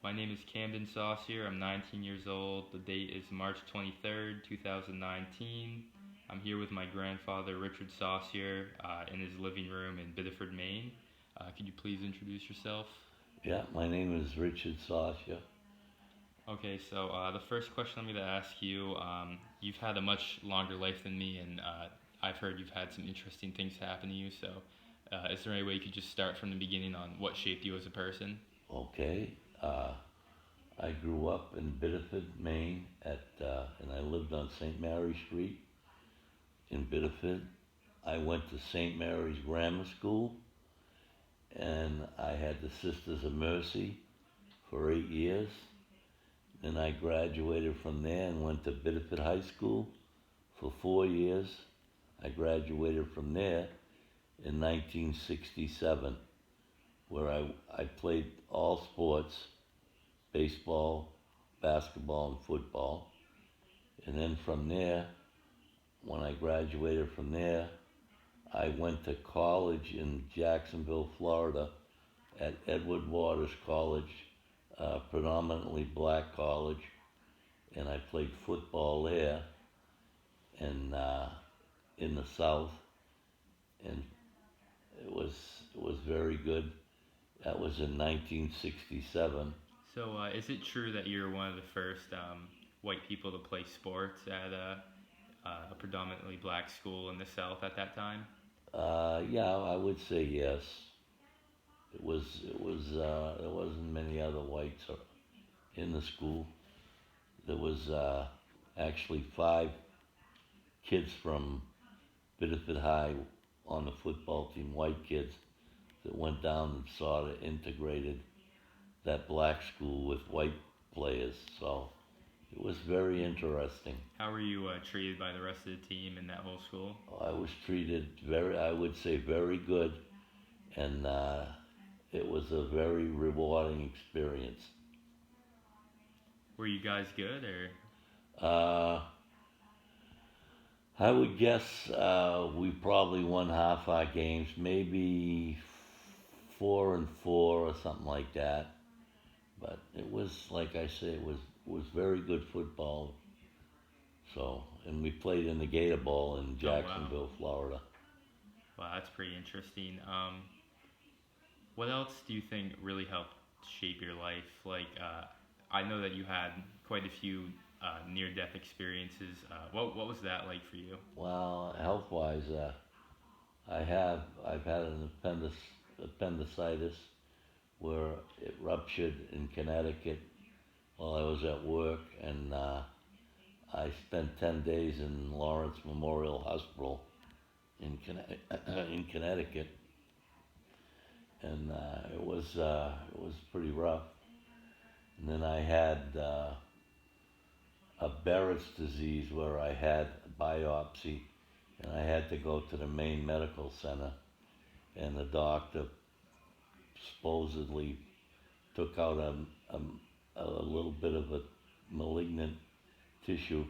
My name is Camden Saucier. I'm 19 years old. The date is March 23rd, 2019. I'm here with my grandfather, Richard Saucier, in his living room in Biddeford, Maine. Could you please introduce yourself? Yeah, my name is Richard Sasha. Okay, so the first question I'm going to ask you, you've had a much longer life than me, and I've heard you've had some interesting things happen to you. So, is there any way you could just start from the beginning on what shaped you as a person? Okay, I grew up in Biddeford, Maine, and I lived on St. Mary Street in Biddeford. I went to St. Mary's Grammar School, and I had the Sisters of Mercy for 8 years. Then I graduated from there and went to Biddeford High School for 4 years. I graduated from there in 1967, where I played all sports: baseball, basketball, and football. And then from there, when I graduated from there, I went to college in Jacksonville, Florida at Edward Waters College, predominantly black college, and I played football there and in the South, and it was very good. That was in 1967. So, is it true that you're one of the first white people to play sports at a predominantly black school in the South at that time? Yeah, I would say yes. There wasn't many other whites in the school. There was actually 5 kids from Biddeford High on the football team, white kids, that went down and sort of integrated that black school with white players. So it was very interesting. How were you treated by the rest of the team in that whole school? I was treated I would say, very good, and it was a very rewarding experience. Were you guys good, or Uh, I would guess we probably won half our games, maybe 4-4 or something like that. But it was, like I say, it was very good football. So, and we played in the Gator Bowl in oh wow, Jacksonville, Florida. wow, that's pretty interesting. What else do you think really helped shape your life? Like, I know that you had quite a few near-death experiences. What was that like for you? Well, health-wise, I've had an appendicitis where it ruptured in Connecticut while I was at work, and I spent 10 days in Lawrence Memorial Hospital in Connecticut, and it was pretty rough. And then I had a Barrett's disease where I had a biopsy, and I had to go to the main medical center, and the doctor supposedly took out a little bit of a malignant tissue,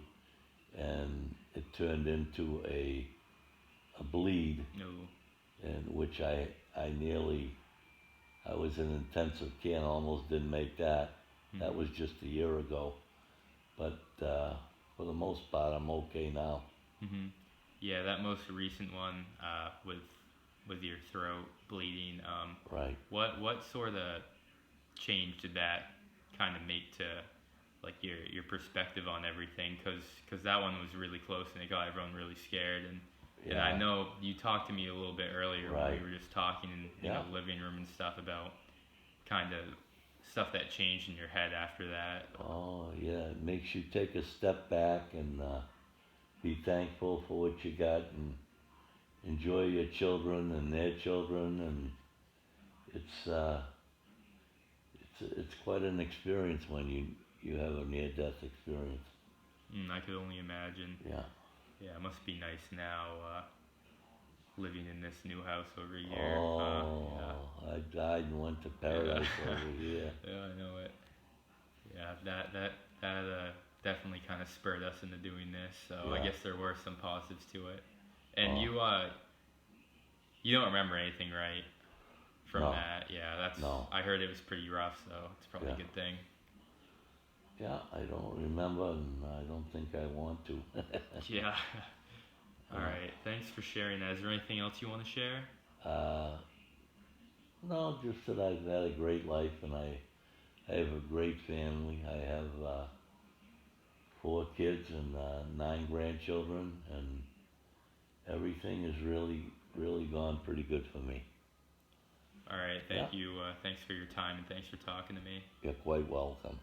and it turned into a bleed, No. in which I was in intensive care and almost didn't make that. That was just a year ago, but for the most part, I'm okay now. Mm-hmm. Yeah, that most recent one with your throat bleeding. Right. What sort of change did that kind of make to like your perspective on everything? Because that one was really close and it got everyone really scared. And I Yeah. know you talked to me a little bit earlier when Right. we were just talking in Yeah. living room and stuff about kind of stuff that changed in your head after that. Oh, yeah. It makes you take a step back and be thankful for what you got and enjoy your children and their children, and it's it's quite an experience when you have a near-death experience. I could only imagine. Yeah. Yeah, it must be nice now living in this new house over here. Oh, I died and went to paradise over here. Yeah, I know it. Yeah, that definitely kind of spurred us into doing this. So I Yeah. guess there were some positives to it. And Oh, you don't remember anything, right, from No, that. Yeah, that's. no. I heard it was pretty rough, so it's probably Yeah. a good thing. Yeah, I don't remember, and I don't think I want to. Yeah. All Yeah. right. Thanks for sharing that. Is there anything else you want to share? Uh, no, just that I've had a great life, and I have a great family. I have 4 kids and 9 grandchildren, and everything has really gone pretty good for me. All right. Yeah, Thank you. Thanks for your time and thanks for talking to me. you're quite welcome.